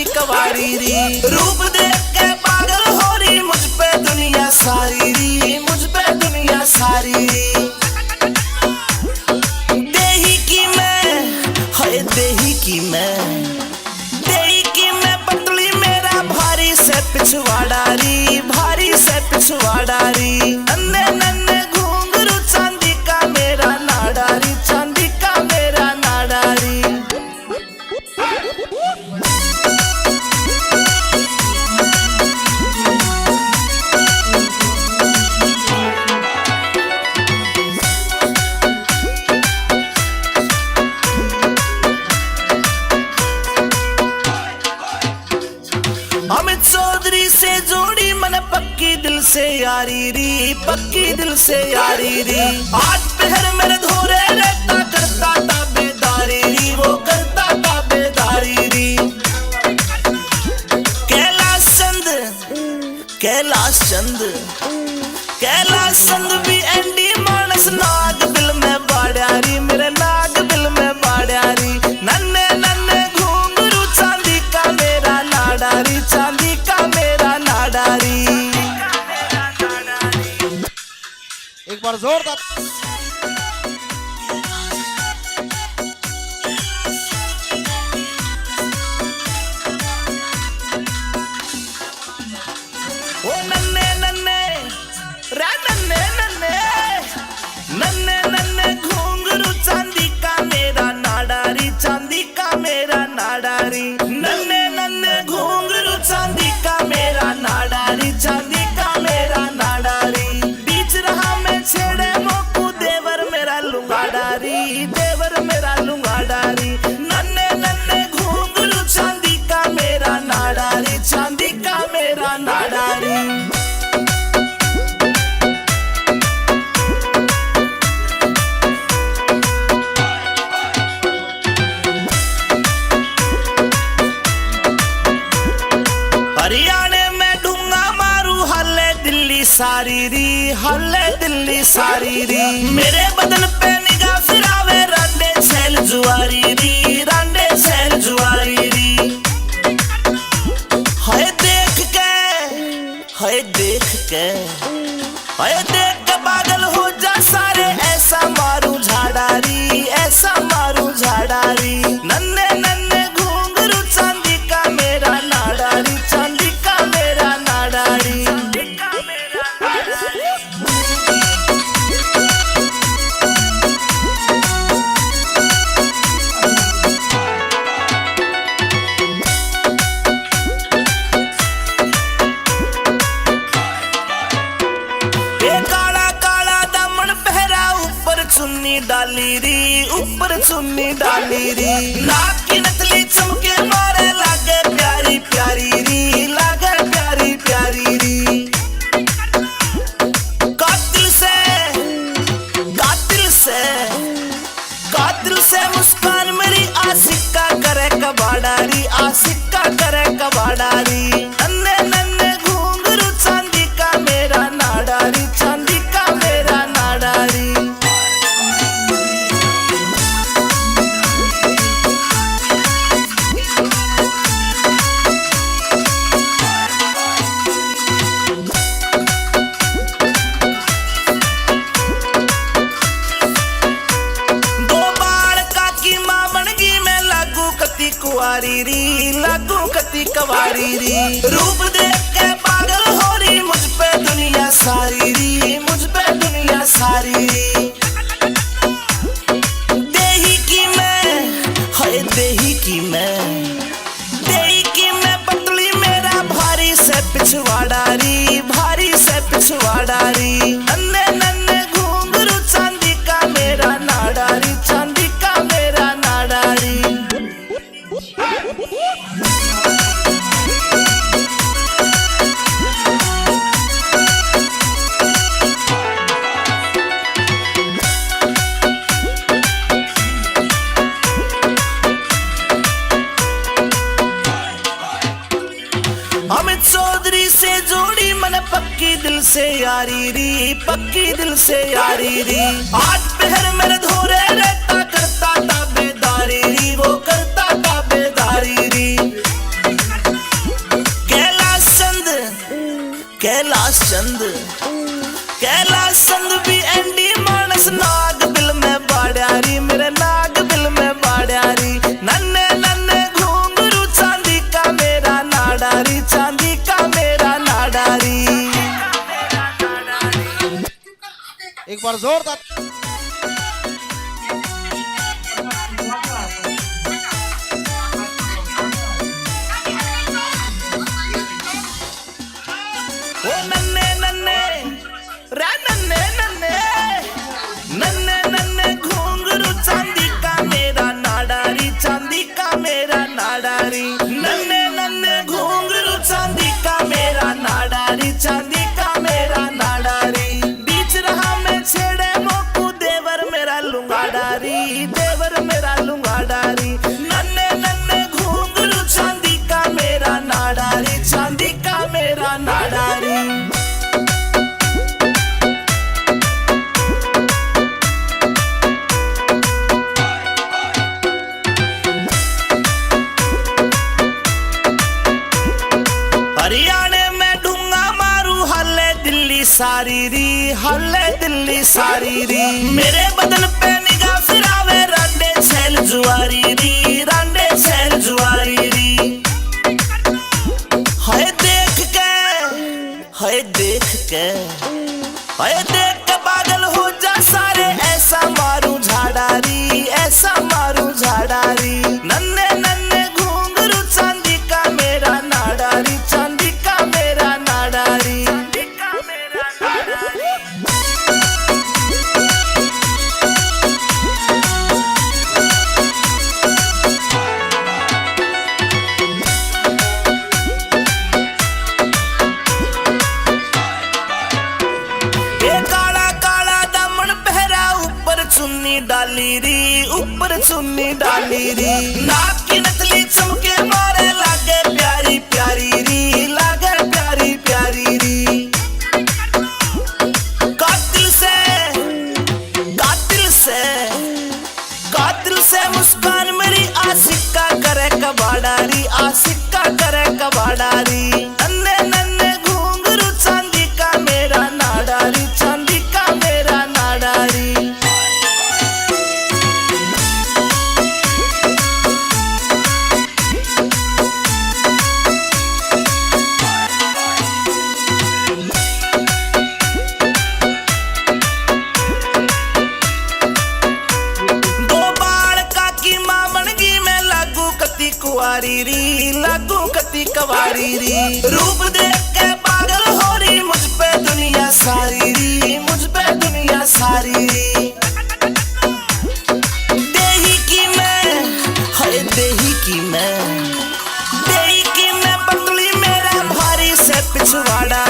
चांदी कवारी री। रूप देख के पागल हो रही मुझ पे दुनिया सारी री, मुझ पे दुनिया सारी री। देही की मैं, हाय देही की मैं, देही की मैं पतली मेरा भारी से पिछवाड़ा री, भारी से पिछवाड़ा री। नन्हे नन्हे घुंघरू चांदी का मेरा नाड़ा री, चांदी का मेरा नाड़ा री। अमित चौधरी से जोड़ी मन पक्की दिल से यारी री, पक्की दिल से यारी री। आज पहर मेरे धोरे रहता करता ताबेदारी री, वो करता ताबेदारी री। कैलाश चंद, कैलाश चंद, कैलाश चंद भी एंडी मानस नाग बिल में बाड़ियारी, मेरे नाग बिल में बाड़ियारी। नन्हे नन्हे घुंघरू चांदी का मेरा नाडारी, चांदी का मेरा नाडारी। एक बार जोरदार ओ नन्हे नन्हे रे, नन्हे नन्हे, नन्हे नन्हे घुंघरू चांदी का मेरा नाडारी, चांदी का मेरा नाडारी। नन्हे नन्हे घुंघरू चांदी का मेरा नाडारी, चांदी का मेरा नाडारी। बीच रहा मैं छेड़े मोकू देवर मेरा लुंगाडारी, देवर मेरा लुंगाडारी। नन्हे नन्हे घुंघरू चांदी का मेरा नाडारी, चांदी का मेरा नाडारी। हरियाणे में ढूंगा मारू हल्ले दिल्ली सारी री, हल्ले दिल्ली सारी री। मेरे बदन पे निगाह फिरावे रांडे छैल जुआरी री, रांडे छैल जुआरी री। हाय देख के, हाय देख के, हाय देख के पागल हो जा सारे, ऐसा मारू झाड़ारी, ऐसा मारू झाड़ारी। नन्हे नन्हे घुंघरू चांदी का मेरा नाडारी, चांदी का मेरा नाडारी। काला काला दामन पहरा ऊपर चुन्नी डाली री, ऊपर चुन्नी डाली री। नाक की नथली चमके मारे लागे प्यारी प्यारी री, लागे प्यारी प्यारी री। कातिल से, कातिल से, कातिल से मुस्कान मेरी आशिका करे कबाड़ारी, आशिका करे कबाड़ारी। नन्हे नन्हे घुंघरू चांदी का मेरा नाडारी, चांदी का मेरा नाडारी। दो बाल काकी माँ बनगी मैं लागू कती कुआरी री, लागू कती कवारी री। रूप देख के पागल हो रही मुझ पे दुनिया सारी री, मुझ पे दुनिया सारी री। देही की मैं, हाय देही की मैं, देही की मैं पतली मेरा भारी से पिछवाड़ा री, भारी से पिछवाड़ा री। नन्हे नन्हे घुंघरू चांदी का मेरा नाडारी, चांदी का मेरा नाडारी। अमित चौधरी से जोड़ी मन पक्की दिल से यारी री, पक्की दिल से यारी री। आज पहर मेरे धोरे रहता करता ताबेदारी री, वो करता ताबेदारी री। कैलाश चंद भी एंडी मानस नाग बिल में बाड़ियारी मेरे नाग बिल में बाड़ियारी नन्हे नन्हे घुंघरू चांदी का मेरा नाडारी चांदी का मेरा नाडारी। एक बार जोरदार ओ नन्हे नन्हे रे नन्हे नन्हे नन्हे नन्हे घुंघरू चांदी का मेरा नाडारी चांदी का मेरा नाडारी नन्हे नन्हे घुंघरू चांदी का मेरा नाडारी चांदी का मेरा नाडारी बीच रहा मैं छेड़े मोकू देवर मेरा लुंगाडारी देवर मेरा लुंगाडारी नन्हे नन्हे घुंघरू चांदी का मेरा नाडारी चांदी का मेरा नाडारी। हरियाणे में ढूंगा मारू हल्ले दिल्ली सारी री मेरे बदन पे निगाह फिरावे रांडे छेल जुआरी री रांडे छेल जुआरी री हाय देख के पागल हो जा सारे ऐसा मारू झाड़ारी नन्हे नन्हे घुंघरू चांदी का मेरा नाडारी चांदी का मेरा नाडारी। ऊपर चुन्नी डाली री नाक की नकली चमके मारे लागे प्यारी प्यारी री लागे प्यारी प्यारी री कातिल से मुस्कान मेरी आशिका करे कबाड़ारी नन्हे नन्हे घुंघरू चांदी का मेरा नाडारी चांदी का मेरा नाडारी। लागू कती कवारी री रूप देख के पागल हो रही मुझ पे दुनिया सारी री मुझ पे दुनिया सारी री देही की मैं पतली मेरा भारी से पिछवाड़ा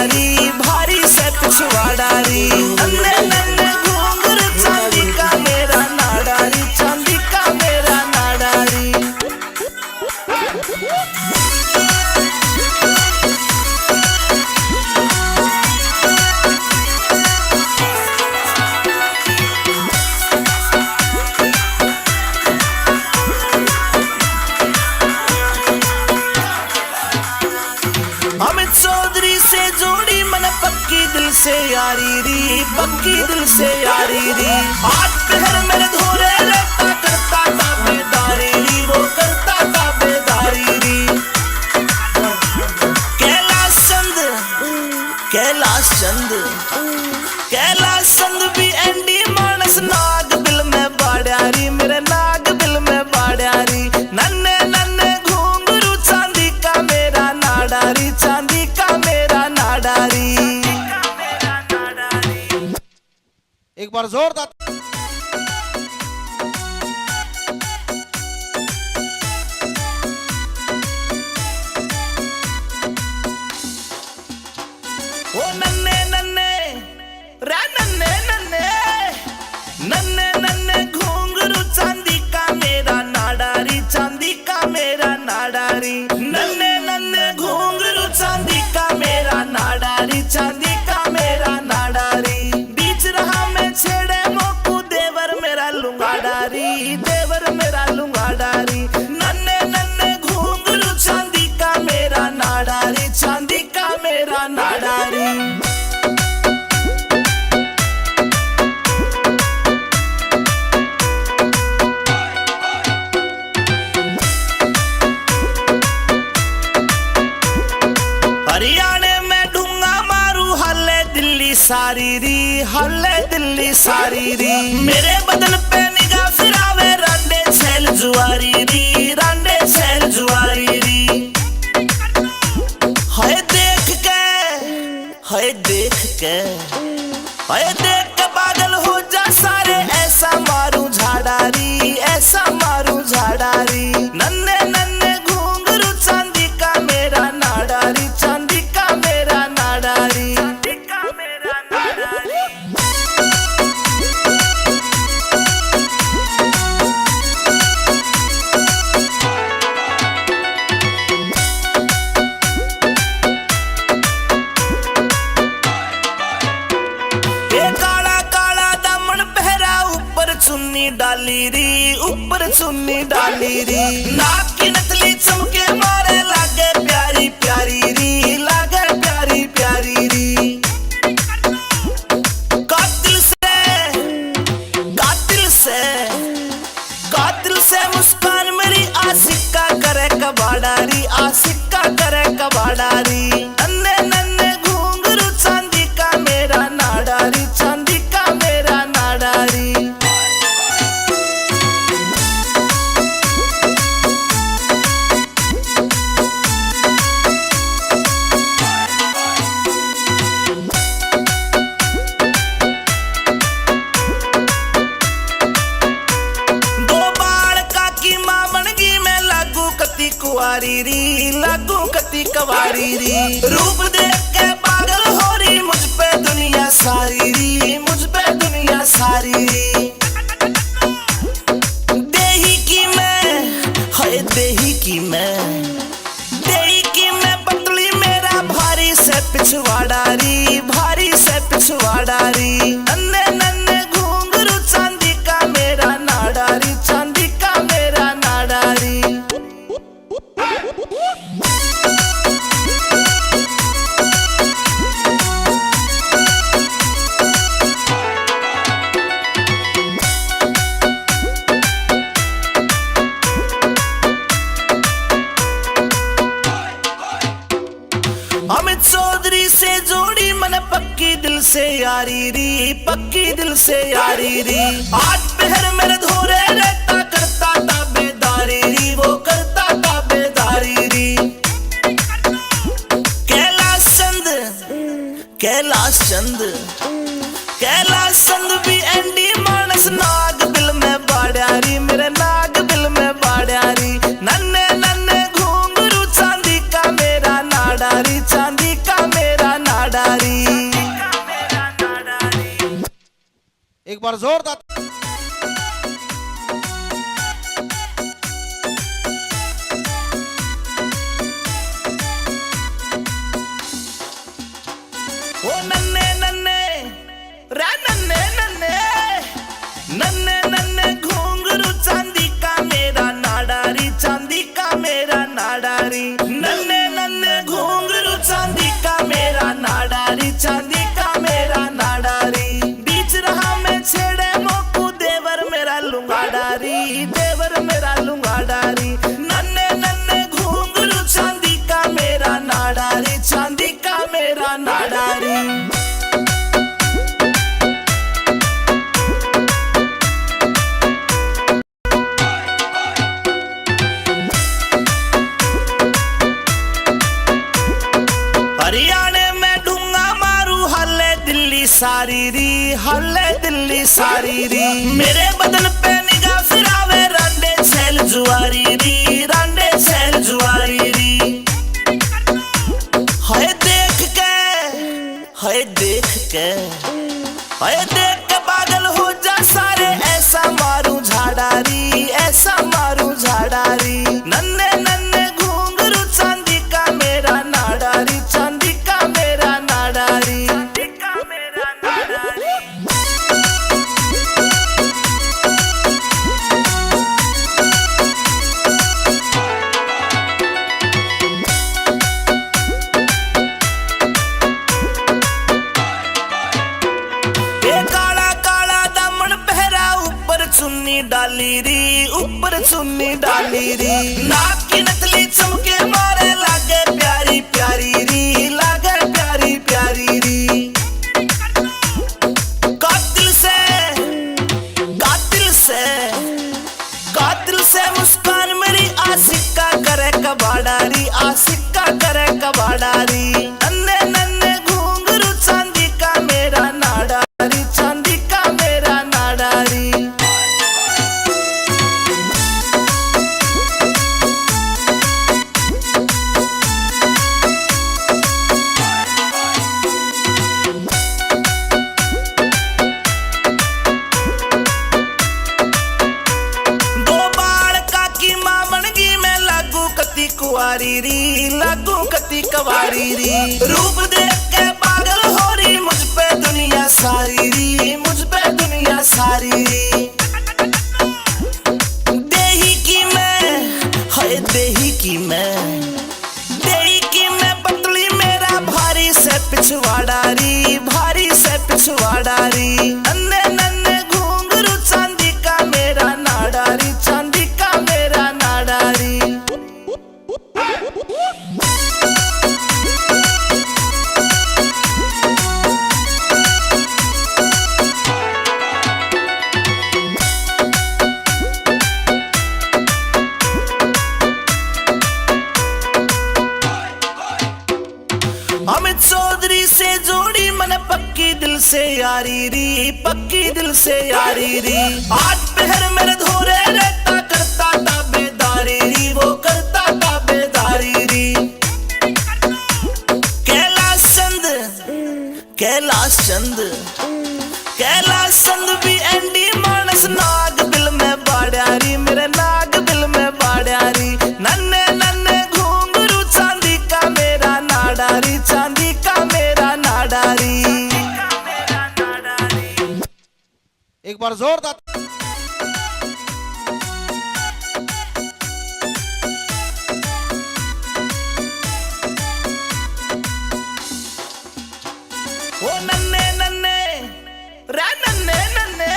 री नन्हे नन्हे घुंघरू चांदी का मेरा नाडारी चांदी का मेरा नाडारी। अमित चौधरी से जोड़ी मन पक्की दिल से यारी री आज पहर मेरे धोरे रहता करता ताबेदारी री वो करता ताबेदारी री कैलाश चंद भी एंडी मानस नाग बिल में बाड़ियारी मेरे नाग बिल में बाड़ियारी नन्हे नन्हे घुंघरू चांदी का मेरा नाडारी चांदी का मेरा नाडारी। एक बार जोरदार ओ नन्हे नन्हे रे नन्हे नन्हे नन्हे नन्हे घुंघरू चांदी का मेरा नाडारी चांदी का मेरा नाडारी नन्हे नन्हे घुंघरू चांदी का मेरा नाडारी चांदी का मेरा नाडारी बीच रहा मैं छेड़े मोक सारी री, हल्ले दिल्ली सारी री। मेरे बदन पे निगाह फिरावे रांडे छैल जुआरी री, रांडे छैल जुआरी री। हाय देख के, हाय देख के, हाय देख के पागल हो जा सारे, ऐसा मारू झाड़ारी, ऐसा मारू झाड़ारी। नन्हे नन्हे घुंघरू चांदी का मेरा नाडारी, चांदी का मेरा नाडारी, चांदी का मेरा नाडारी। चुन्नी डाली री, ऊपर चुन्नी डाली री। नाक की नकली चमके मारे लागे प्यारी प्यारी री, लागे प्यारी प्यारी री। कातिल से मुस्कान मेरी आशिका करे कबाड़ारी, आशिका करे कबाड़ारी। नन्हे नन्हे घुंघरू चांदी का मेरा नाडारी, चांदी का मेरा नाडारी। कुवारी री, लागू कती कवारी री। रूप देख के पागल हो रही मुझ पे दुनिया सारी री, मुझ पे दुनिया सारी री। देही की मैं, हाय देही की मैं, देही की मैं पतली मेरा भारी से पिछवाड़ा री, भारी से पिछवाड़ा री। नन्हे नन्हे घुंघरू चांदी का मेरा नाडारी, चांदी का मेरा नाडारी। अमित चौधरी से जोड़ी मन पक्की दिल से यारी री, पक्की दिल से यारी री। आठ पहर मेरे धोरे रहता करता ताबेदारी री, वो करता ताबेदारी री। कैलाश चंद, कैलाश चंद, कैलाश चंद भी एंडी मानस नाग बिल में बाड़ियारी, मेरे नाग बिल में बाड़ियारी। नन्हे नन्हे घुंघरू चांदी का मेरा नाडारी, चांदी का मेरा नाडारी। एक बार जोरदार। ओ नन्हे नन्हे रे, नन्हे नन्हे, नन्हे नन्हे घुंघरू चांदी का मेरा नाडारी, चांदी का मेरा नाडारी। नन्हे नन्हे घुंघरू चांदी का मेरा नाडारी, चांदी का मेरा नाडारी। बीच रहा मैं छेड़े मोकू देवर मेरा लुंगाडारी, देवर मेरा लुंगाडारी। नन्हे नन्हे घुंघरू चांदी का मेरा नाडारी, चांदी का मेरा नाडारी। हरियाणे में ढूंगा मारू हल्ले दिल्ली सारी री, हल्ले दिल्ली सारी री। मेरे बदन पे निगाह फिरावे रांडे छैल जुआरी री, रांडे छैल जुआरी री। हाय देख के, हाय देख के, हाय देख के पागल हो जा सारे, ऐसा मारू झाड़ारी, ऐसा मारू झाड़ारी। नन्हे नन्हे घुंघरू चांदी का मेरा नाडारी, चांदी का मेरा नाडारी, चांदी का मेरा नाडारी। सिक्का करे कबाड़ारी। नन्हे नन्हे घुंघरू चांदी का मेरा नाडारी, चांदी का मेरा नाडारी। कुआरी री लागू कती कवारी री, रूप देख के पागल हो रही मुझ पे दुनिया सारी री, मुझ पे दुनिया सारी री। देही की मैं, हाय देही की मैं, देही की मैं पतली मेरा भारी से पिछवाड़ा री, भारी से पिछवाड़ा री। नन्हे नन्हे घुंघरू चांदी का मेरा नाडारी, चांदी का मेरा नाडारी। अमित चौधरी से जोड़ी मन पक्की दिल से यारी री, पक्की दिल से यारी री। आठ पहर मेरे धोरे रहता करता ताबेदारी री, वो करता ताबेदारी री। कैलाश चंद, कैलाश चंद, कैलाश चंद भी एंडी मानस नाग दिल में बाड़ियारी, मेरे नाग दिल में बाड़ियारी। नन्हे नन्हे घुंघरू चांदी का मेरा नाडारी, चांदी का मेरा नाडारी। एक बार जोरदार। ओ नन्हे नन्हे रे नन्हे नन्हे,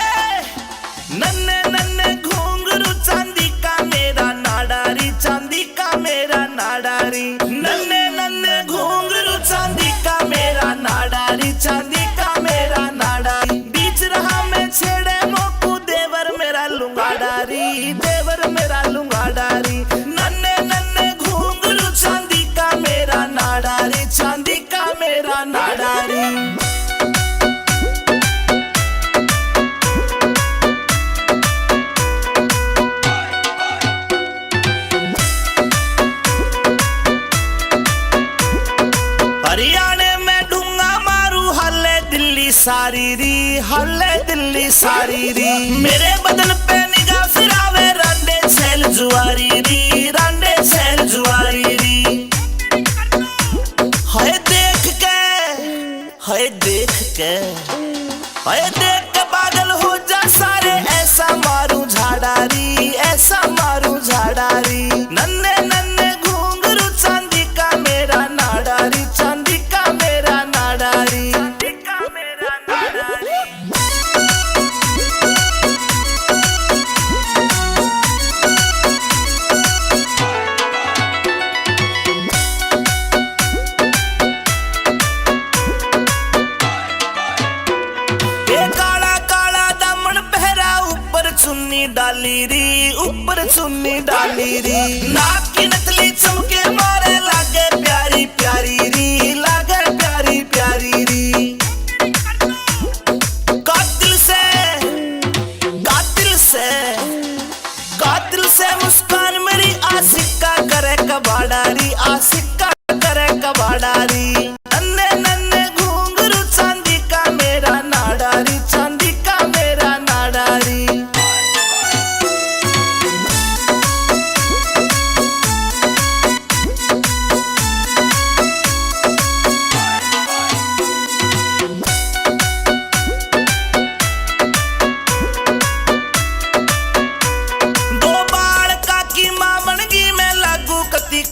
नन्हे नन्हे घुंघरू चांदी का मेरा नाडारी, चांदी का मेरा नाडारी। नन्हे नन्हे घुंघरू चांदी का मेरा नाडारी, चांदी का मेरा नाडारी। बीच रहा मैं छेड़े मोकू देवर मेरा लुंगाडारी, देवर मेरा लुंगाडारी। नन्हे नन्हे घुंघरू चांदी का मेरा नाडारी, चांदी का मेरा नाडारी। हरियाणे में ढूंगा मारू हल्ले दिल्ली सारी री, हल्ले दिल्ली सारी री। मेरे बदन पे निगाह फिरावे रांडे छैल जुआरी री, रांडे छैल जुआरी री। हाय देख के, हाय देख के, हाय देख के पागल हो जा सारे, ऐसा मारू झाड़ारी, ऐसा मारू झाड़ारी। नन्हे नन्हे घुंघरू चांदी का मेरा नाडारी, चांदी का मेरा नाडारी, चांदी का मेरा नाडारी। ये काला काला दामन पहरा ऊपर चुन्नी डाली री, ऊपर चुन्नी डाली री। नाक की नकली चमके मारे लागे प्यारी प्यारी री, लागे प्यारी प्यारी री। कातिल से, कातिल से, कातिल से मुस्कान मेरी आशिका करे कबाड़ारी, आशिका करे कबाड़ारी। नन्हे नन्हे घुंघरू चांदी का मेरा नाडारी, चांदी का मेरा नाडारी।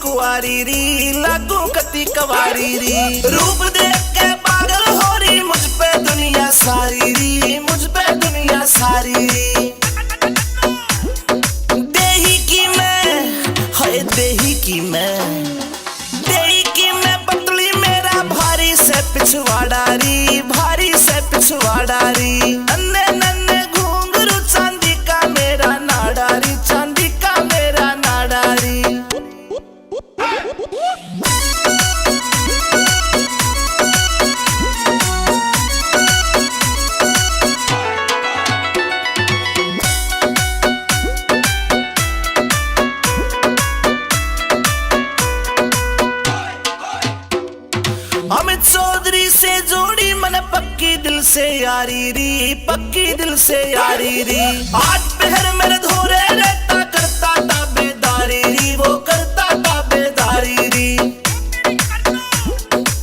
कुआरी री लागू कती कवारी री, रूप देख के पागल हो रही मुझ पे दुनिया सारी री, मुझ पे दुनिया सारी री। देही की मैं, हाय देही की मैं, देही की मैं पतली मेरा भारी से पिछवाड़ा री, भारी से पिछवाड़ा री। नन्हे नन्हे घुंघरू चांदी का मेरा नाडारी, चांदी का मेरा नाडारी। अमित चौधरी से जोड़ी मन पक्की दिल से यारी री, पक्की दिल से यारी री। आठ पहर मेरे धोरे रहता करता ताबेदारी री, वो करता ताबेदारी री।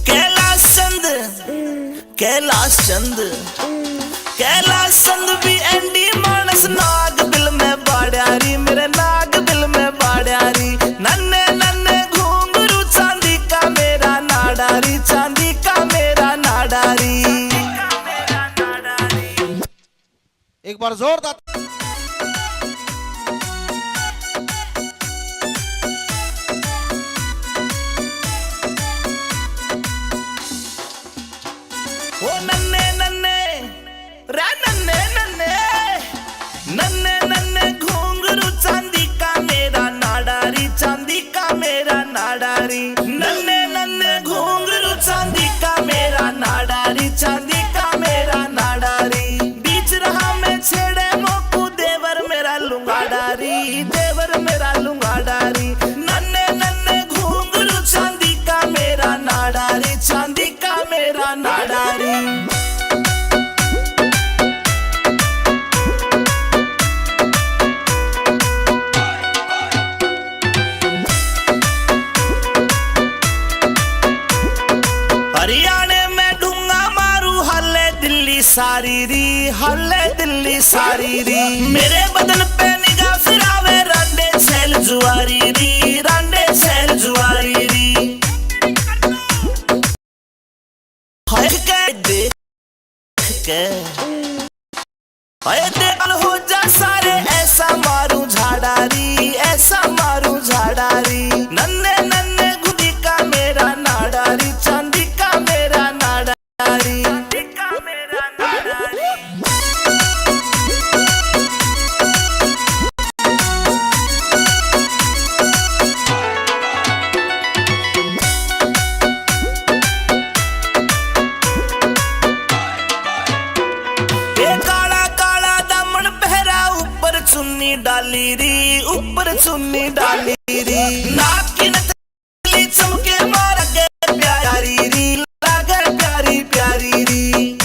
कैलाश चंद, कैलाश चंद, कैलाश चंद भी एंडी मानस नाग दिल में बाड़ियारी, मेरे नाग दिल में बाड़ियारी। नन्हे नन्हे घुंघरू चांदी का मेरा नाडारी, चांदी का मेरा नाडारी। एक बार जोरदार ओ नन्हे नन्हे रे नन्हे नन्हे, नन्हे नन्हे घुंघरू चांदी का मेरा नाडारी, चांदी का मेरा नाडारी। नन्हे नन्हे घुंघरू चांदी का मेरा नाडारी, चांदी का मेरा नाडारी। बीच रहा मैं छेड़े मोकू देवर मेरा लुंगाडारी, देवर मेरा लुंगाडारी। नन्हे नन्हे घुंघरू चांदी का मेरा नाडारी, चांदी का मेरा नाडारी। हरियाणे में ढूंगा मारू हल्ले दिल्ली सारी री, हल्ले दिल्ली सारी री। मेरे बदन पे निगाह फिरावे रांडे छैल जुआरी री, रांडे छैल जुआरी री। हाय के देख के, हाय देखल हो जा सारे ऐसा मारू झाड़ारी, ऐसा मारू झाड़ारी। नन्हे नन्हे गुदी का मेरा नाडारी, चांदी का मेरा नाडारी, चांदी का मेरा नाडारी। ये काला काला दामन पहरा ऊपर चुन्नी डाली री, ऊपर चुन्नी डाली री। नाक की नथनी चमके मार के प्यारी री, लागे प्यारी प्यारी री।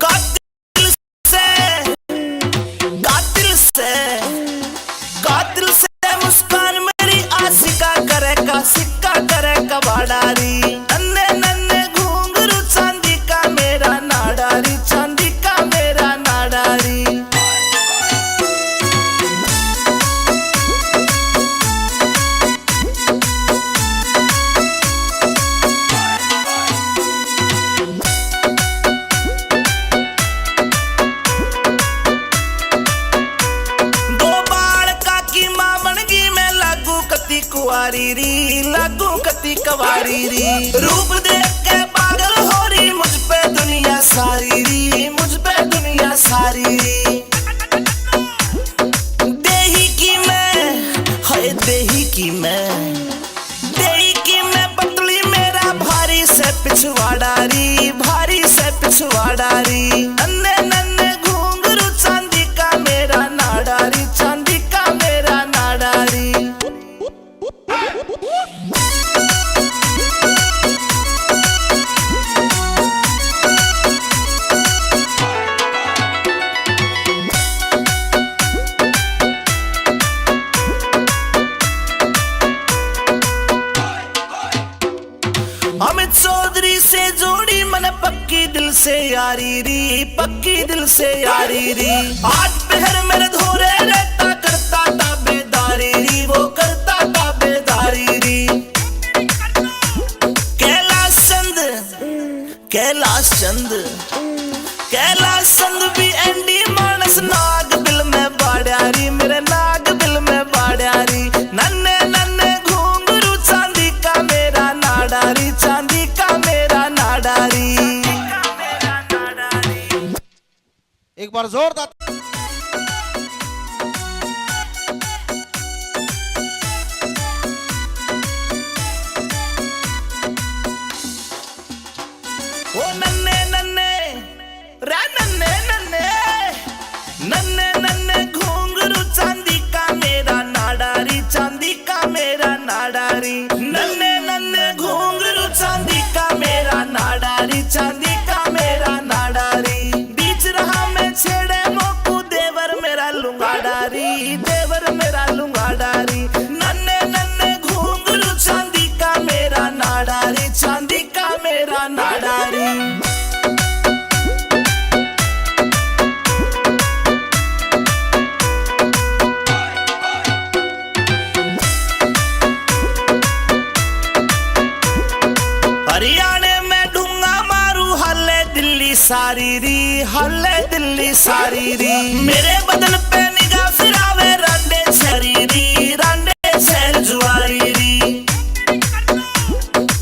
कातिल से, कातिल से, कातिल से मुस्कान मेरी आशिका करे का, सिक्का करे का बाडारी। नन्हे नन्हे घुंघरू चांदी का मेरा नाडारी, चांदी का मेरा नाडारी। दो बाल का की मां बन गई मैं लागू कती कुआरी री, लागू कती कवारी री। रूप देख के पागल हो रही मुझ पे दुनिया सारी री, मुझ पे दुनिया सारी री। देही की मैं, हाय देही की मैं, देही की मैं पतली मेरा भारी से पिछवाड़ारी, भारी से पिछवाड़ारी। नन्हे नन्हे घुंघरू चांदी का मेरा नाडारी, चांदी का मेरा नाडारी। अमित चौधरी से जोड़ी मन पक्की दिल से यारी री, पक्की दिल से यारी री। आठ पहर मेरे धोरे रहता करता ताबेदारी री, वो करता ताबेदारी री। कैलाश चंद, कैलाश चंद, कैलाश चंद भी एंडी मानस नाग दिल में बाड़ियारी, मेरे नाग दिल में बाड़ियारी। नन्हे नन्हे घुंघरू चांदी का मेरा नाडारी, चांदी का मेरा नाडारी। एक बार जोरदार ओ नन्हे नन्हे रे नन्हे नन्हे, नन्हे नन्हे घुंघरू चांदी का मेरा नाडारी, चांदी का मेरा नाडारी। नन्हे नन्हे घुंघरू चांदी का मेरा नाडारी। बीच रहा मैं छेड़े मोकू देवर मेरा लुंगा डारी, देवर मेरा लुंगा डारी। नन्हे नन्हे घुंघरू चांदी का मेरा नाडारी, चांदी का मेरा नाडारी। हरियाणे में ढूंगा मारू हल्ले दिल्ली सारी री, हल्ले दिल्ली सारी री। मेरे बदन पे निगाह फिरावे रांडे शरीरी, रांडे शहर जुआरी री।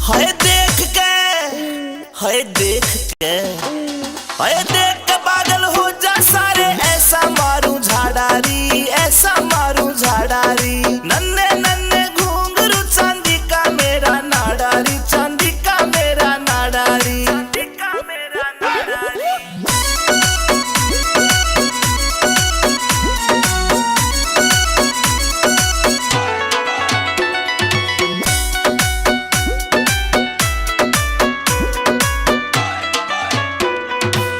हाय देख के, हाय देख के, हाय देख के पागल हो जा सारे। ऐसा मारू झाड़ारी, ऐसा मारू झाड़ारी। नन्हे नन्हे घुंघरू चांदी का मेरा नाडारी, चांदी का मेरा नाडारी, चांदी का मेरा नाडारी।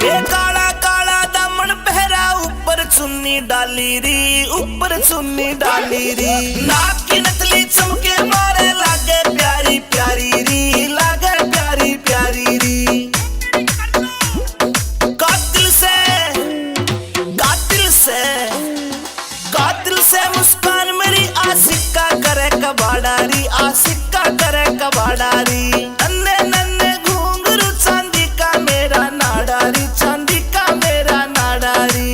ये काला काला दामन पहरा ऊपर चुन्नी डाली री, ऊपर चुन्नी डाली री। नाक की नथली चमके मारे लागे प्यारी प्यारी री, लागे प्यारी प्यारी री। कातिल से, कातिल से, कातिल से मुस्कान मेरी आशिका करे कबाडारी, आशिका करे कबाडारी। नन्हे नन्हे घुंघरू चांदी का मेरा नाडारी, चांदी का मेरा नाडारी।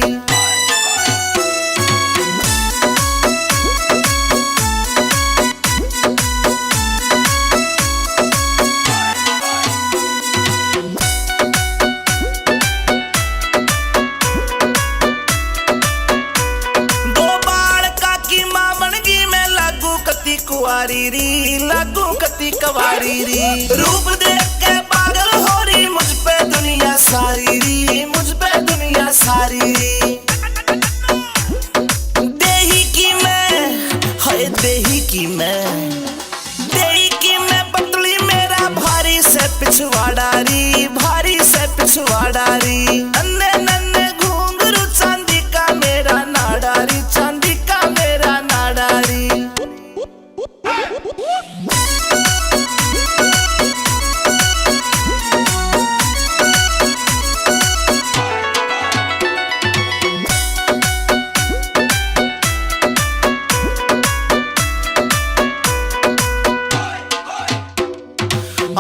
दो बाल काकी मां बनगी मैं लागू कती कुआरी री, लागू कती कवारी री। रूप देख के पागल हो रही मुझ पे दुनिया सारी री, मुझ पे दुनिया सारी री। देही की मैं, हाय देही की मैं, देही की मैं पतली मेरा भारी से पिछवाड़ारी, भारी से पिछवाड़ारी। नन्हे नन्हे घुंघरू चांदी का मेरा नाडारी, चांदी का मेरा नाडारी।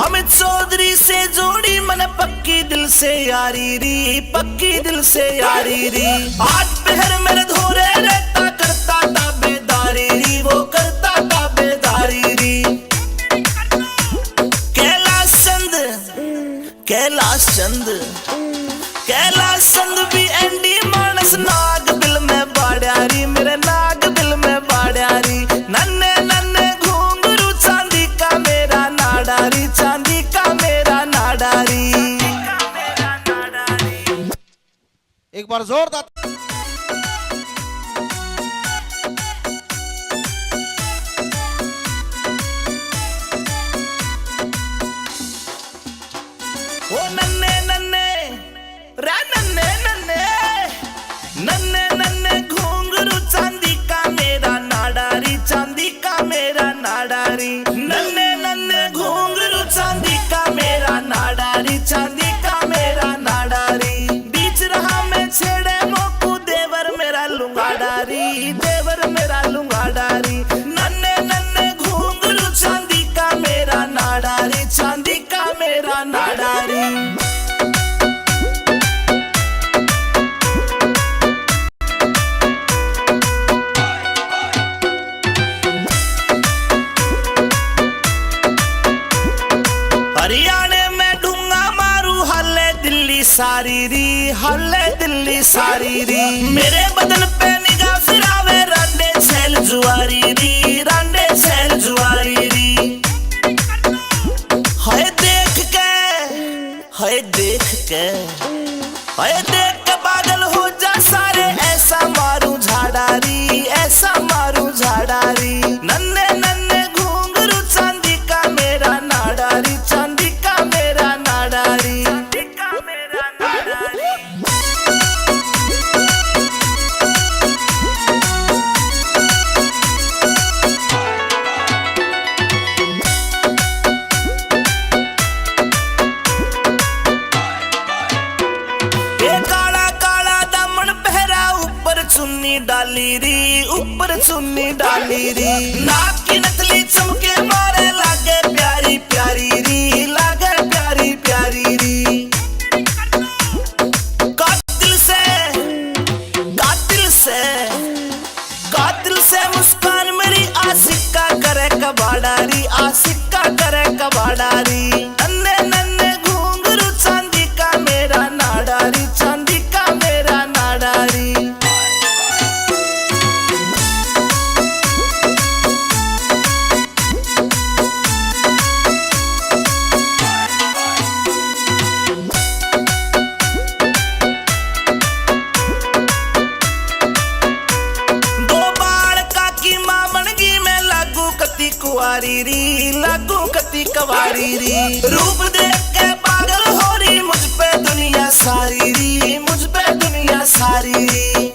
अमित चौधरी से जोड़ी मन पक्की दिल से यारी री, पक्की दिल से यारी री। आठ पहर मेरे धोरे रहता करता ताबेदारी री, वो करता ताबेदारी री। कैलाश चंद, कैलाश चंद, कैलाश चंद भी एंडी मानस नाग बिल में बाड़ियारी, मेरे नाग बिल में बाड़ियारी। नन्हे नन्हे घुंघरू चांदी का मेरा नाडारी, चांदी का मेरा नाडारी। एक बार जोरदार ओ नन्हे नन्हे रे नन्हे नन्हे, नन्हे नन्हे घुंघरू चांदी का मेरा नाडारी, चांदी का मेरा नाडारी। नन्हे नन्हे घुंघरू चांदी का मेरा नाडारी, चांदी का मेरा नाडारी। बीच रहा मैं छेड़े मोकू देवर मेरा लुंगा डारी, देवर मेरा लुंगा डारी। नन्हे नन्हे घुंघरू चांदी का मेरा नाडारी, चांदी का मेरा नाडारी। हरियाणे में ढूंगा मारू हल्ले दिल्ली सारी री, हल्ले दिल्ली सारी री। मेरे बदन पे निगाह फिरावे रांडे शहर जुआरी री, रांडे शहर जुआरी री। हाय देख के, हाय देख के, हाय देख के पागल हो जा सारे। ऐसा मारू झाड़ारी, ऐसा मारू झाड़ारी। नन्हे नन्हे घुंघरू चांदी का मेरा नाडारी, चांदी का मेरा नाडारी। री, नाक की नथली चमके मारे लागे प्यारी प्यारी री, लागे प्यारी प्यारी री। कातिल से मुस्कान मेरी आशिका करे कबाड़ारी, आशिका करे कबाड़ारी। नन्हे नन्हे घुंघरू चांदी का मेरा नाडारी, चांदी का मेरा नाडारी। कुआरी री, लागू कती कवारी री, रूप देख के पागल हो रही मुझ पे दुनिया सारी री, मुझ पे दुनिया सारी री।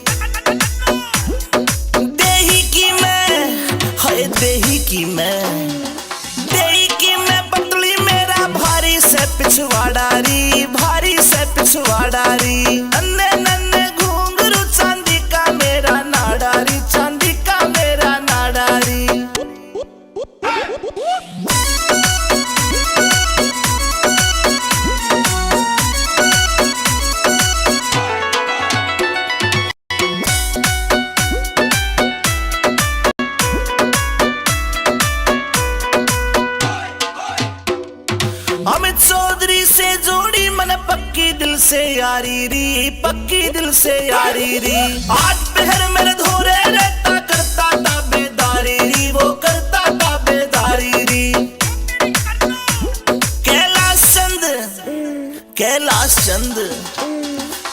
देही की मैं, हाय देही की मैं पतली मेरा भारी से पिछवाड़ा री, भारी से पिछवाड़ा री। नन्हे नन्हे घुंघरू चांदी का मेरा नाडारी, चांदी का मेरा नाडारी। अमित चौधरी से जोड़ी मन पक्की दिल से यारी री, पक्की दिल से यारी री। आज पहर मेरे धोरे रहता करता ताबेदारी री, वो करता ताबेदारी री।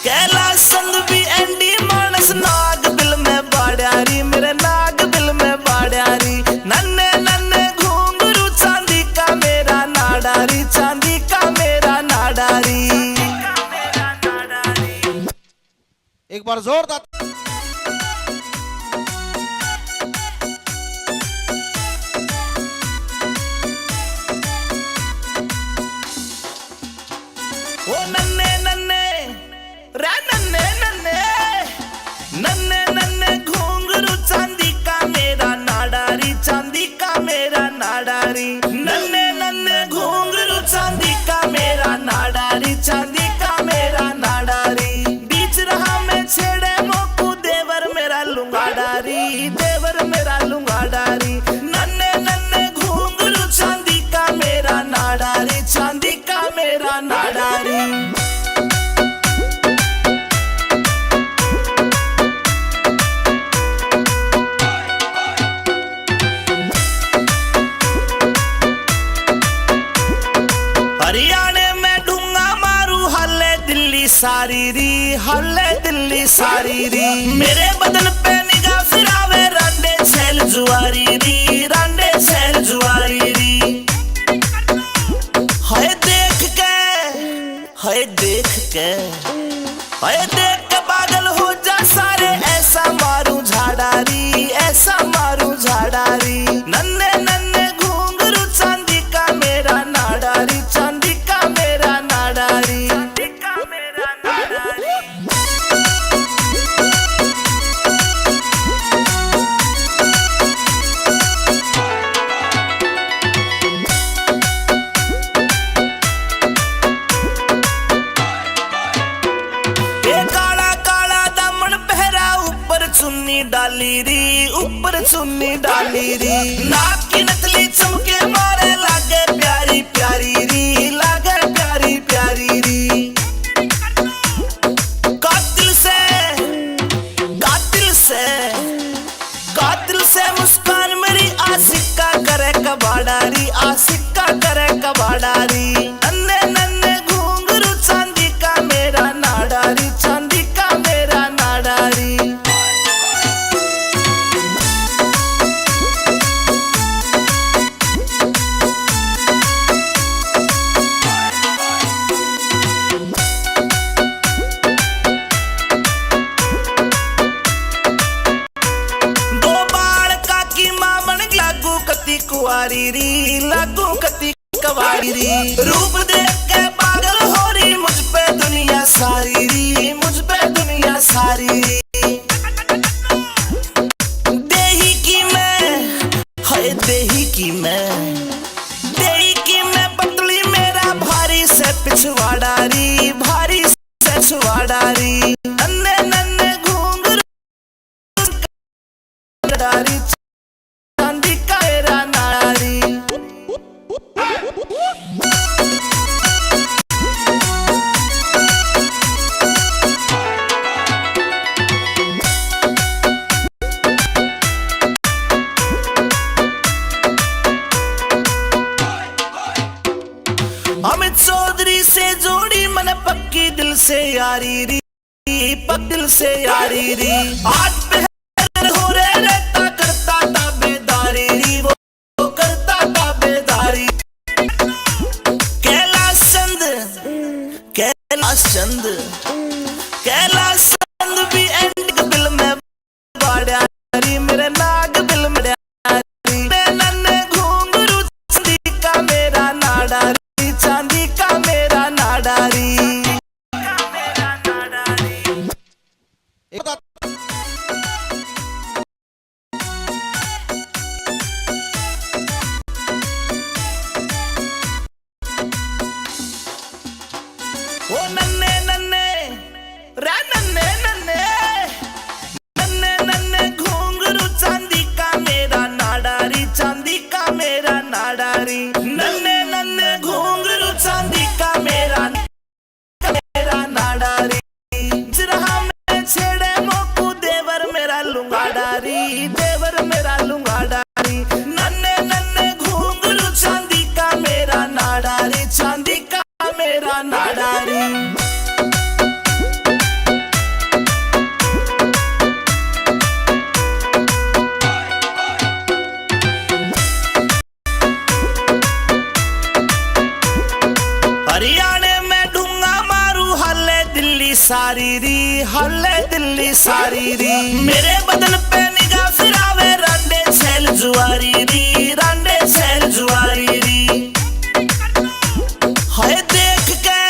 कैलाश चंद भी एंडी मानस नाग बिल में बाड़ियारी, मेरे नाग बिल में बाड़ियारी। नन्हे नन्हे घुंघरू चांदी का मेरा नाडारी, चांदी का मेरा नाडारी। एक बार जोरदार ओ नन्हे नन्हे रे नन्हे नन्हे घुंघरू चांदी का मेरा नाडारी, चांदी का मेरा नाडारी। नन्हे नन्हे घुंघरू चांदी का मेरा नाडारी, चांदी का मेरा नाडारी। बीच रहा मैं छेड़े मोकू देवर मेरा लुंगाडारी, देवर मेरा लुंगाडारी। नन्हे नन्हे घुंघरू चांदी का मेरा नाडारी, चांदी का मेरा नाडारी। हरियाणे में ढूंगा मारू हल्ले दिल्ली सारी री, हल्ले दिल्ली सारी री। मेरे बदन पे निगाह फिरावे रांडे छैल जुआरी री, रांडे छैल जुआरी री। हाय देख के पागल हो जा सारे, ऐसा मारू झाड़ारी, ऐसा मारू झाड़ारी। नन्हे नन्हे घुंघरू चांदी का मेरा नाडारी, चांदी का मेरा नाडारी, चांदी का मेरा नाडारी। डाली री, ऊपर चुन्नी डाली री। नाक की नथली चमके मारे लागे प्यारी प्यारी री, लागे प्यारी प्यारी री। कातिल से मुस्कान मेरी आशिका करे कबाड़ारी, आशिका करे कबाड़ारी। नन्हे नन्हे घुंघरू चांदी का मेरा नाडारी, चांदी का मेरा नाडारी। कुआरी री, लागू कती कवारी री। रूप देख के पागल हो रही मुझ पे दुनिया सारी री, मुझ पे दुनिया सारी री। देही की मैं, नाडारी नन्हे नन्हे घुंघरू नाडारी चांदी का मेरा नाडारी। अमित चौधरी से जोड़ी मन पक्की दिल से यारी री, पक दिल से यारी री। आज पहर हो रे रहता करता ताबेदारी री, वो करता ताबेदारी। कैलाश चंद कैलाश चंद कैलाश चंद भी एंड बिल में बाड़ा री, मेरे नाग बिल में नन्हे घुंघरू चांदी का मेरा नाडारी, चांदी का मेरा नाडारी। एक बात ओ नन्हे नन्हे रे नन्हे नन्हे नन्हे नन्हे घुंघरू चांदी का मेरा नाडारी, चांदी का मेरा नाडारी। नन्हे नन्हे घुंघरू चांदी का मेरा नाडारी। जिरहा में छेड़े मोकू देवर मेरा लुंगाडारी, देवर मेरा लुंगाडारी। नन्हे नन्हे घुंघरू चांदी का मेरा नाडारी, चांदी का मेरा नाडारी। हरियाणे में ढूंगा मारू हल्ले दिल्ली सारी री, हल्ले दिल्ली सारी री। मेरे बदन पे निगाह फिरावे रांडे छैल जुआरी री, रांडे छैल जुआरी री। हाय देख के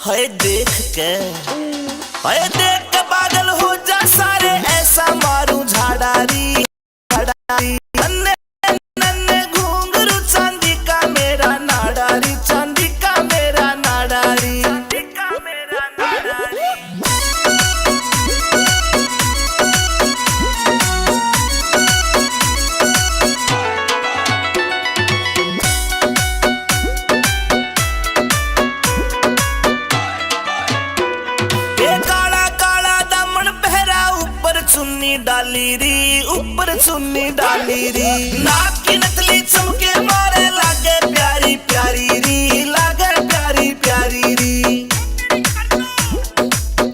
हाय देख के हाय देख के पागल हो जा सारे, ऐसा मारू झाड़ारी झाड़ारी। नन्हे नन्हे घुंघरू चांदी का मेरा नाडारी, चांदी का मेरा नाडारी, चांदी का मेरा नाडारी। ये काला काला दामन पहरा ऊपर चुन्नी डाली री, ऊपर चुन्नी डाली री। नाक की नकली चमके मारे लागे प्यारी प्यारी री, लागे प्यारी प्यारी री।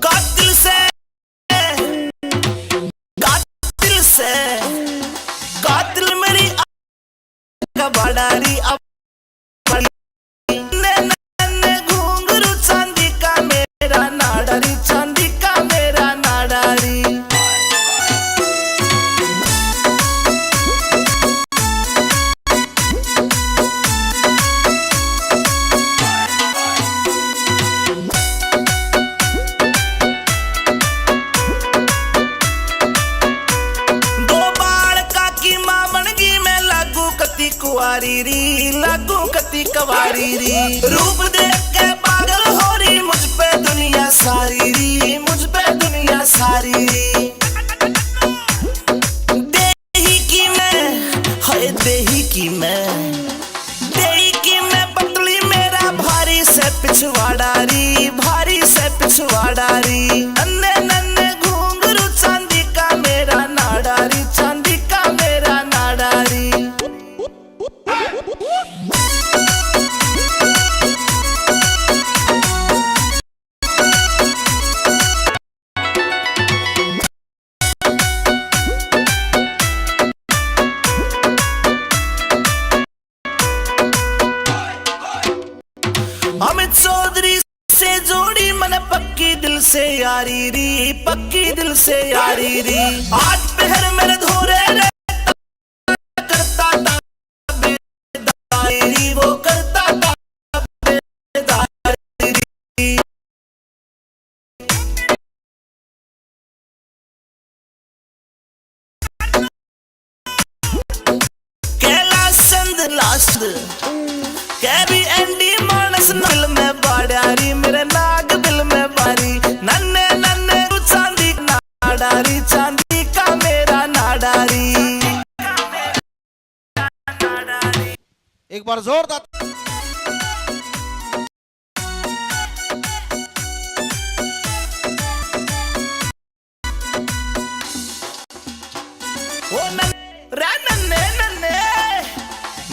कातिल से कातिल से कातिल मेरी का बड़ारी अब नन्हे घुंघरू चांदी का मेरा नाडारी, चांदी का मेरा नाडारी। दो बाल काकी मामनगी में लागू कती कुआरी री, लागू कती कवारी री। रूप देख के पागल हो रही मुझ पे दुनिया सारी री, मुझ पे दुनिया सारी री। देही की मैं हाय देही की मैं देही की मैं पतली मेरा भारी से पिछवाड़ा री, भारी से पिछवाड़ा री। नन्हे नन्हे घुंघरू चांदी का मेरा नाडारी, चांदी का मेरा नाडारी। अमित चौधरी से जोड़ी मन पक्की दिल से यारी री, पक्की दिल से यारी री। आज पहर मेरे धोरे रहता करता ताबेदारी री, वो करता ताबेदारी री। कैलाश चंद लास्ट कैबी एंडी मानस दिल में बाड़ारी, मेरे नाग दिल में बारी। एक बार जोरदार ओ नन्ने नन्ने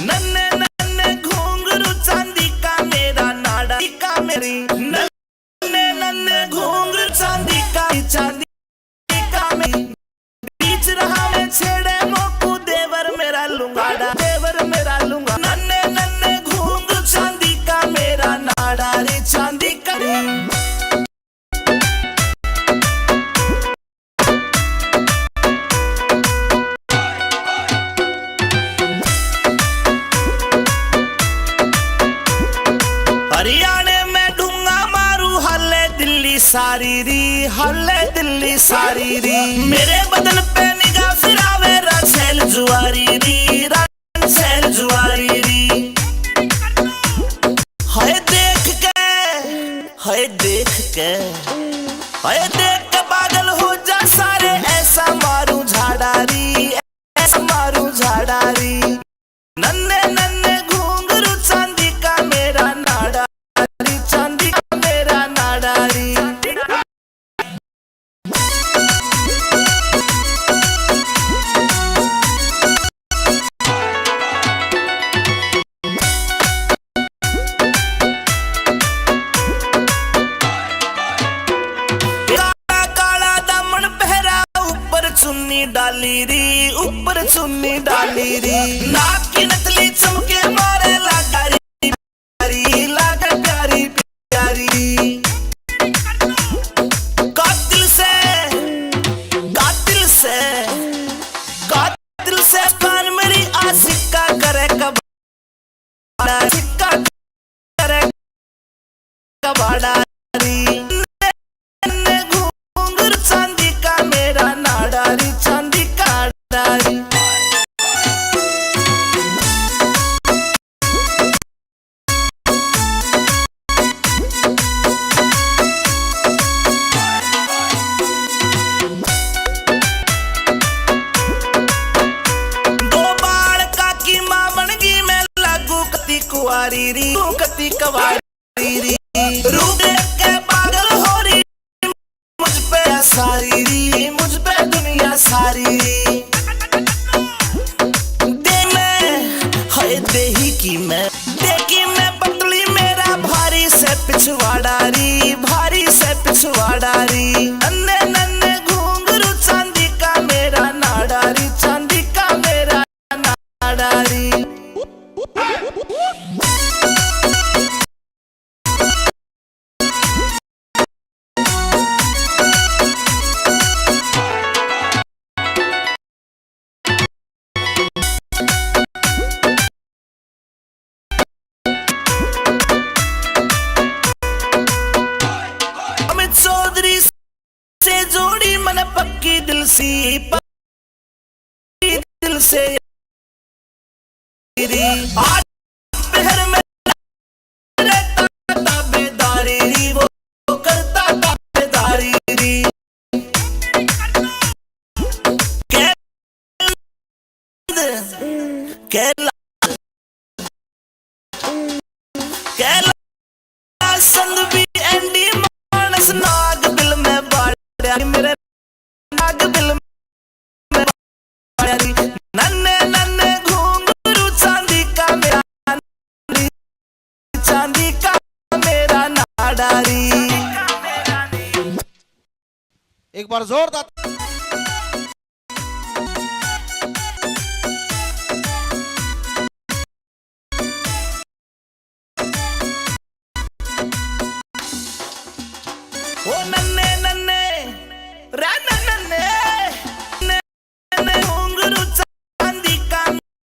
नन्ने नन्ने घुंघरू चांदी का मेरा नाड़ा का मेरी नन्ने नन्ने घुंघरू चांदी का मेरी बीच रहा मैं छेड़े मोकू देवर मेरा लुंगाड़ा नन्ने नन्ने घुंघरू चांदी का मेरा नाड़ा रे चांदी का हरियाणे में ढूंगा मारू हल्ले दिल्ली सारी री मेरे बदन पे निगाह फिरावे रसेल जुआरी री हाय देख के पागल हो जा सारे ऐसा मारू झाड़ारी नन्ने नन्ने घुंघरू चांदी का मेरा नाड़ा चांदी का मेरा नाड़ारी काला काला दामन पहरा ऊपर चुन्नी डाली री नाक की नथली चमके मारे लागारी प्यारी कातिल से पान मेरी आशिका करे कबाड़ारी घुंघरू चांदी का मेरा नाड़ारी चांदी का नाड़ारी कती कवारी री रूप देख के पागल हो रही मुझ पे दुनिया सारी री देखी मैं पतली मेरा भारी से पिछवाड़ारी नन्ने नन्ने घुंघरू चांदी का मेरा नाड़ारी चांदी का मेरा नाड़ारी जोड़ी मन पक्की दिल से आज पहर में रहता ताबेदारी री वो करता ताबेदारी री कैला संदवी एंडी मानस नाग बिल में बाड़ मेरे नाग बिल में नन्ने नन्ने घुंघरू चांदी का मेरा नाड़ारी एक बार जोरदार ओ नन्ने नन्ने घुंघरू चांदी का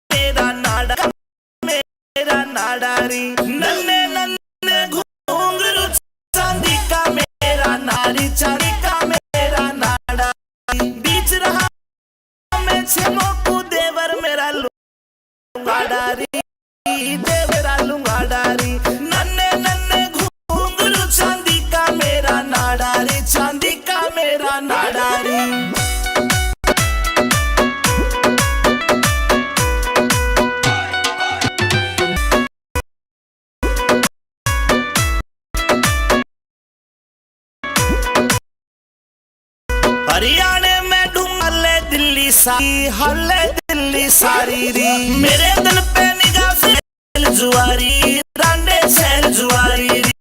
मेरा नाड़ारी नन्ने नन्ने घुंघरू चांदी का मेरा नाड़ी चांदी का मेरा नाड़ारी बीच रहा मैं छेमोकू देवर मेरा लुंगाड़ारी नन्ने नन्ने घुंघरू चांदी का मेरा नाड़ारी चांदी का मेरा नाड़ारी हरियाणे में ढूंढ हल्ले दिल्ली सारी री। मेरे दिल पे निगाह से जुआरी रांडे शहर जुआरी री।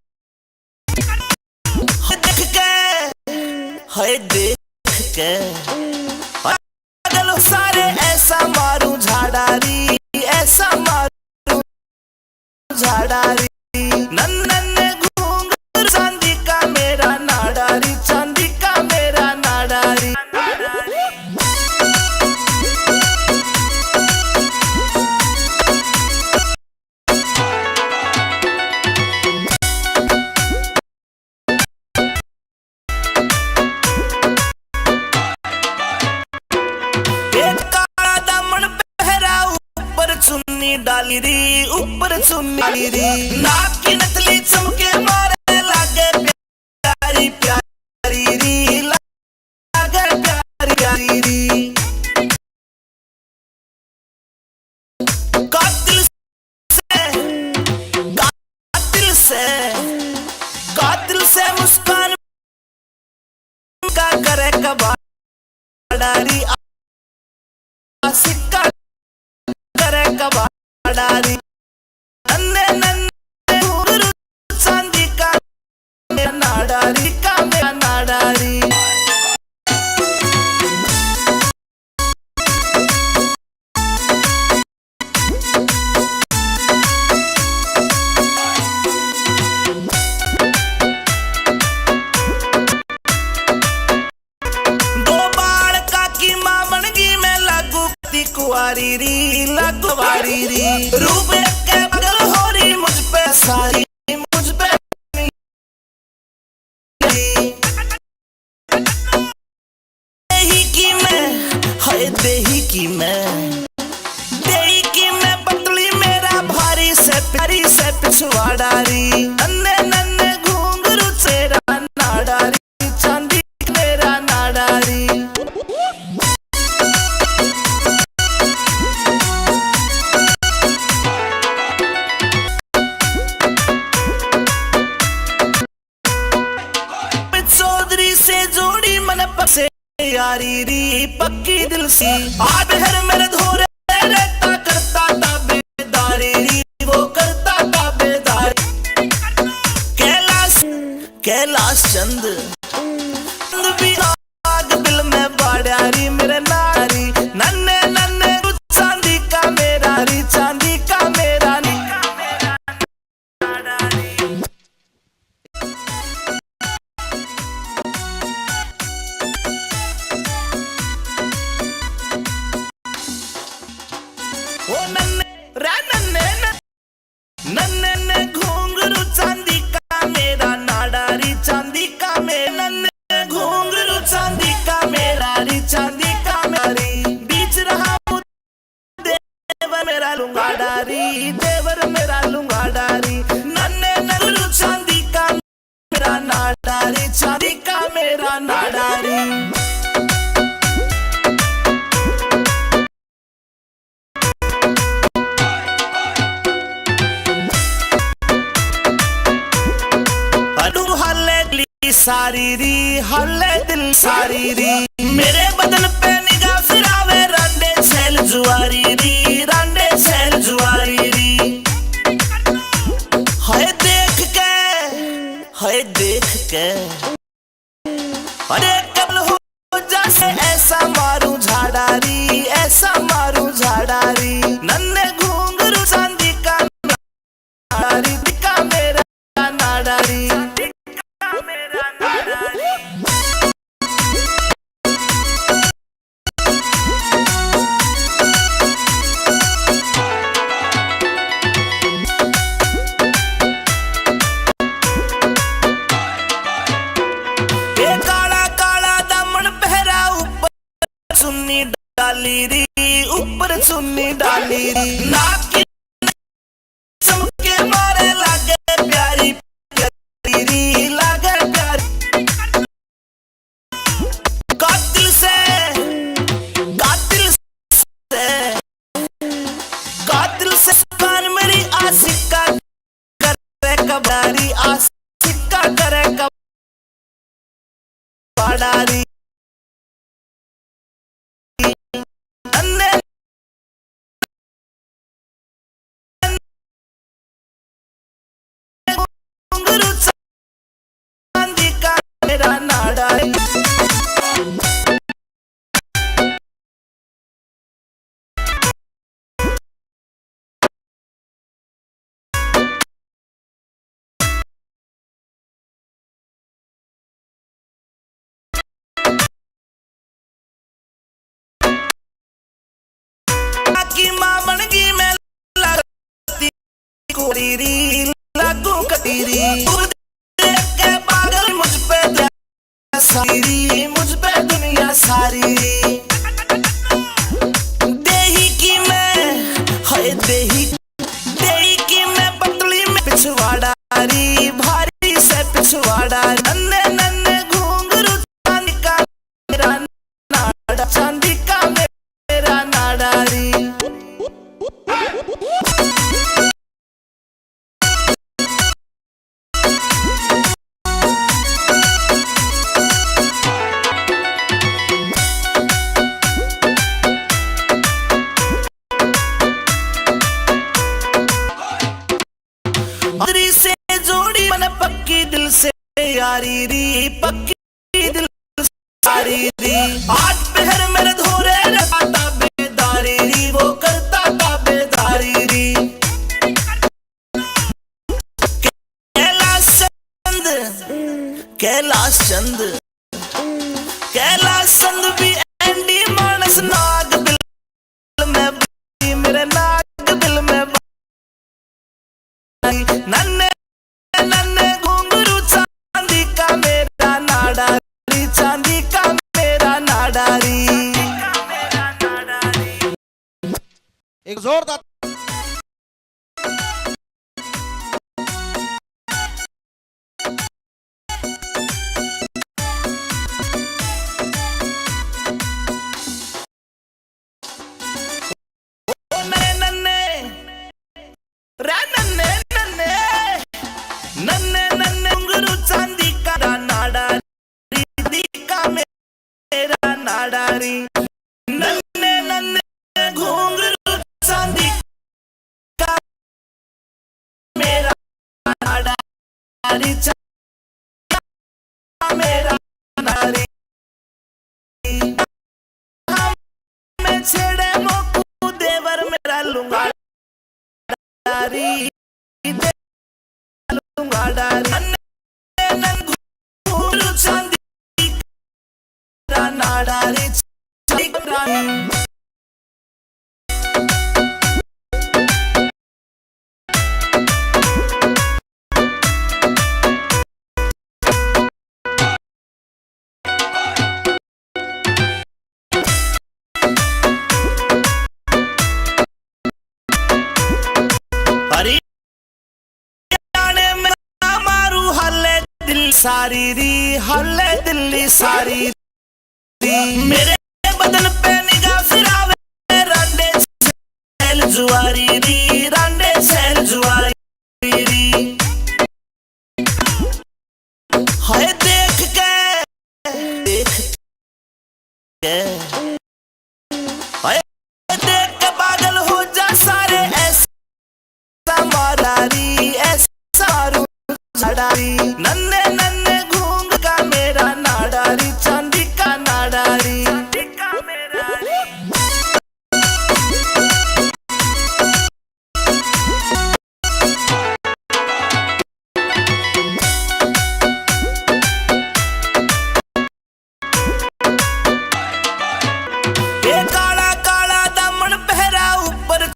देख के है देख के पागल सारे ऐसा मारू झाड़ारी ऐसा मारू झाड़ारी। नन्ने घूंघरू चांदी का मेरा नाडारी चांदी का मेरा नाडारी। डाली री ऊपर चुन्नी डाली री। नाक की नकली चमके मारे लागे प्यारी प्यारी री लागे प्यारी प्यारी री। कातिल से कातिल से मुस्कान का करे कबाड़ी सिक्का करे कबाड़ी। नन्ने नन्ने घूंघरू चांदी का मेरा नाडारी का मेरा नाडारी। दो बाल का की मां बन गई मैं लागू कुआरी री लगवारी री। रूप के बगल हो रही मुझ पे सारी मुझ पे देही की मैं है देही की मैं पतली मेरा भारी से पिछवाड़ा री। नन्ने नन्ने घूंघरू तेरा नाडारी चांदी मेरा नाडारी। से जोड़ी मन पसे यारी री पक्की दिल सी। आज हर मेरे धोरे रहता करता ताबेदारी री वो करता ताबेदारी। कैलाश चंद भी आग दिल में बाड़ारी मेरे नारी। नन्ने नन्ने चांदी का मेरा री चांदी का मेरा नी। नन्ने घूंघरू चांदी का मेरा नाडारी चांदी का मेरा। नन्ने घूंघरू चांदी का मेरा री चांदी का मेरी। बीच रहा हूँ देवर मेरा लूंगा डारी देवर मेरा लूंगा डारी। नन्ने घूंघरू चांदी का मेरा नाडारी चांदी का मेरा नाडारी। सारी री हल्ले दिल सारी री। मेरे बदन पे निगाह फिरावे रांडे शहर जुआरी री रांडे शहर जुआरी री। है देख के अरे कब हो जैसे ऐसा मारू झाड़ारी ऐसा मारू झाड़ारी। नन्ने घूंघरू चांदी का नाडारी का मेरा नाडारी। डाली री ऊपर चुन्नी डाली री। नाक की चमके मारे लागे प्यारी प्यारी री लागे प्यारी। कातिल से कान मेरी आशिका करे कबाड़ी आशिका करे कबाड़ी। कोरीरी लागू कटीरी देख के पागल मुझ पे सारी मुझ पे दुनिया सारी देही की मैं है देही की मैं पतली में पिछवाड़ी भारी से पिछवाड़ा नन्हे नन्हे घुंघरू चांदी का मेरा नाड़ा चांदी का मेरा नाडारी से जोड़ी मन पक्की दिल से यारी री पक्की दिल सारी री आठ पहर मेरे धोरे रहता बेदारी री वो करता था बेदारी री कैलाश चंद भी एंडी मानस नाग बिल में मेरे नाग बिल में नन्हे नन्हे घुंघरू चांदी का मेरा नाडारी चांदी का मेरा नाडारी एक जोरदार नन्हे नन्हे घुंघरू चांदी का नाडारी का मेरा नाडारी नन्हे नन्हे घुंघरू चांदी का मेरा नाडारी मेरा नारी मैं छेड़े मोकू देवर मेरा लूंगा नाडारी सारी री हल्ले दिल्ली सारी री मेरे बदन पे निगाह फिरावे रांडे सैल जुआरी री रांडे सैल जुआरी री हाय देख के हाय देख के पागल हो जा सारे ऐसा मारारी ऐसा रूडारी नन्हे नन्हे घूंघ का मेरा नाडारी चांदी का नाडारी ये काला काला दामन पहरा ऊपर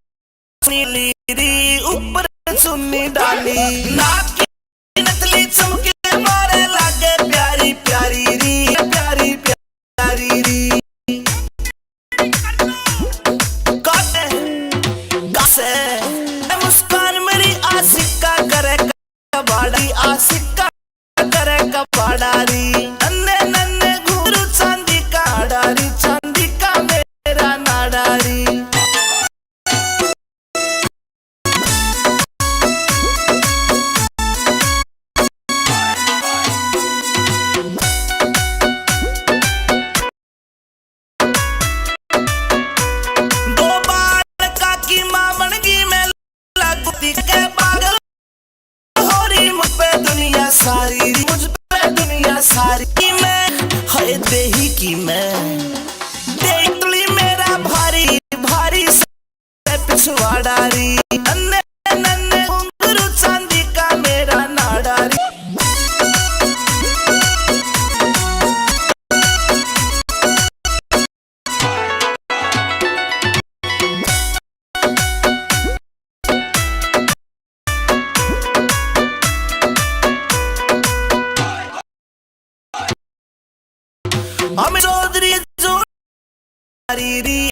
नीली री ऊपर चुन्नी डाली नाक की नथली चमके मारे लागे प्यारी प्यारी री प्यारी प्यारी री कासे मुस्कान मेरी आशिका करे कबाड़ी आशिका करे कबाड़ी नन्हे नन्हे घुंघरू चांदी का नाडारी चांदी का मेरा नाडारी सारी मुझ पे दुनिया सारी मैं है देही की मैं देखली मेरा भारी भारी से पिछवाड़ी नन्हे नन्हे घुंघरू चांदी का मेरा नाडारी हम चौधरी जोड़ी री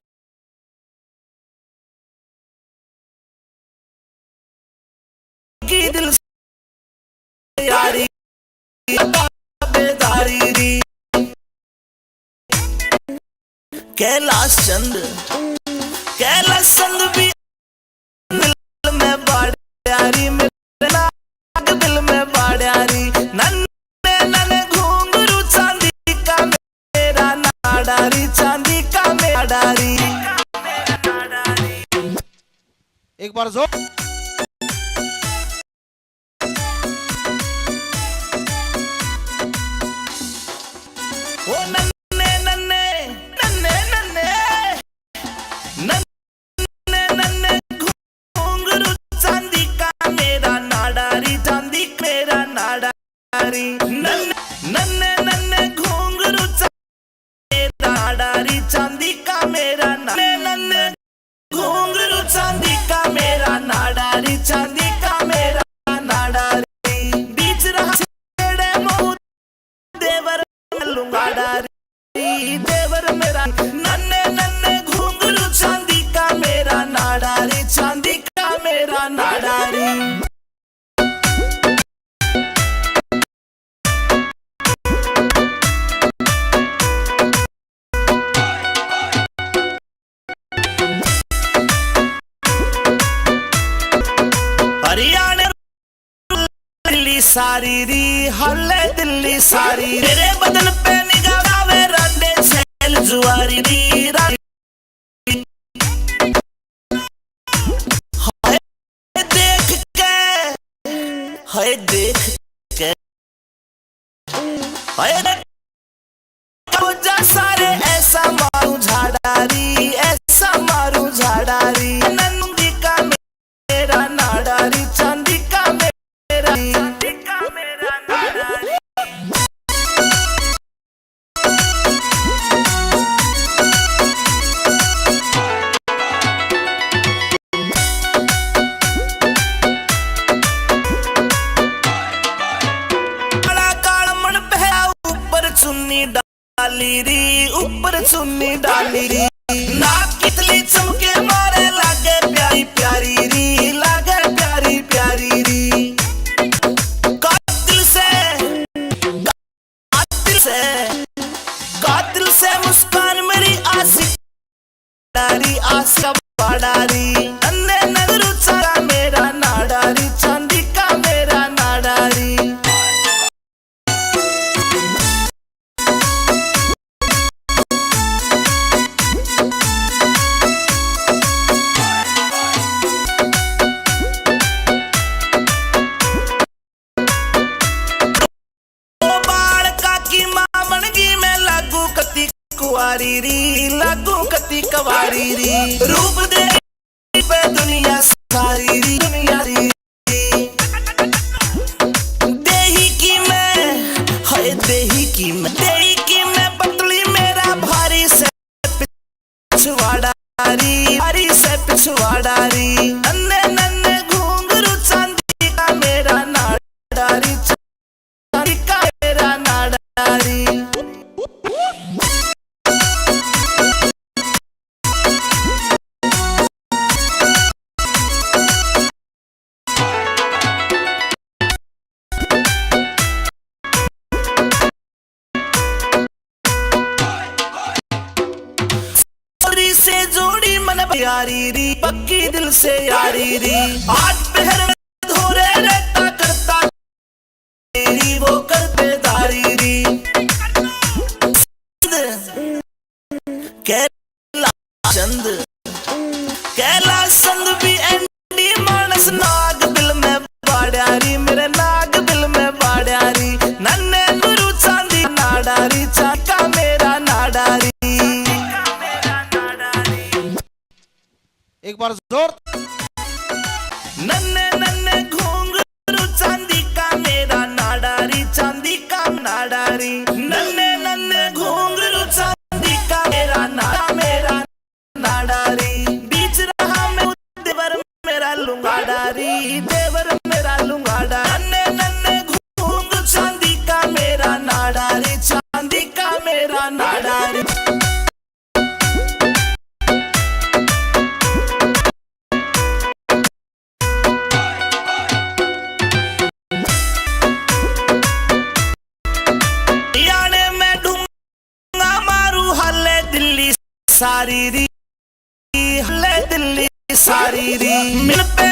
की दिल से यारी बेदारी री कैलाश चंद भी दिल में बाड़ियारी मेरे नाग दिल में बाड़ियारी नन्हे नन्हे घुंघरू चांदी का मेरा नाडारी चांदी का मेरा डारी। एक बार जोर। ओ नन्हे नन्हे नन्हे नन्हे नन्हे नन्हे घुंघरू चांदी का मेरा नाडारी चांदी मेरा नाडारी नन्हे नन्हे घुंघरू मेरा नाडारी चांदी का मेरा नन्हे घुंघरू चांदी का मेरा नाडारी चांदी का मेरा नाडारी बीच रहा छेड़े मोह देवर लूंगा डारी देवर मेरा नन्हे नन्हे घुंघरू चांदी का मेरा नाडारी चांदी का मेरा नाडारी। हरियाणा दिल्ली सारी री हल्ले दिल्ली सारी तेरे बदन पे निगाह राडे छेल जुआरी री हाय देख के हाय जा सारे ऐसा मारू झाड़ारी ऐसा मारू झाड़ारी नंदी का मेरा नाडारी चांदी का मेरा चांदी का मेरा नाडारी। चुन्नी डाली री ऊपर चुन्नी डाली री नाक कितली चमके मारे लागे प्यारी प्यारी री लागे प्यारी प्यारी री कातिल से मुस्कान मेरी आशिक डारी आशा बाडारी अन्ने नगरू चारा मेरा नाडारी चांदी का मेरा नाडारी। कुवारी री लागू कती कवारी री रूप दे पे दुनिया सारी री दुनिया री देही की मैं पतली मेरा भारी से पिछवाड़ारी भारी से पिछवाड़ारी नन्हे नन्हे घुंघरू चांदी का मेरा नाडारी चांदी का मेरा नाडारी। से जोड़ी मन प्यारी री पक्की दिल से यारी री आज पहर में धोरे रहता करता तेरी वो करते दारी री कैलाश चंद भी एंडी मानस नाग दिल में बाड़ियारी मेरे नाग दिल में बाड़ियारी नन्हे गुरु चांदी नाडारी चाका मेरा नाडारी। एक बार जोर। नन्हे नन्हे घुंघरू चांदी का मेरा नाडारी चांदी का नाडारी नन्हे नन्हे घुंघरू चांदी का मेरा नाडारी बीच रहा मैं देवर मेरा लूंगा डारी देवर मेरा लूंगा डारी नन्हे नन्हे घुंघरू चांदी का मेरा नाडारी चांदी का मेरा नाडारी। सारी री हले दिल्ली सारी री मिल पे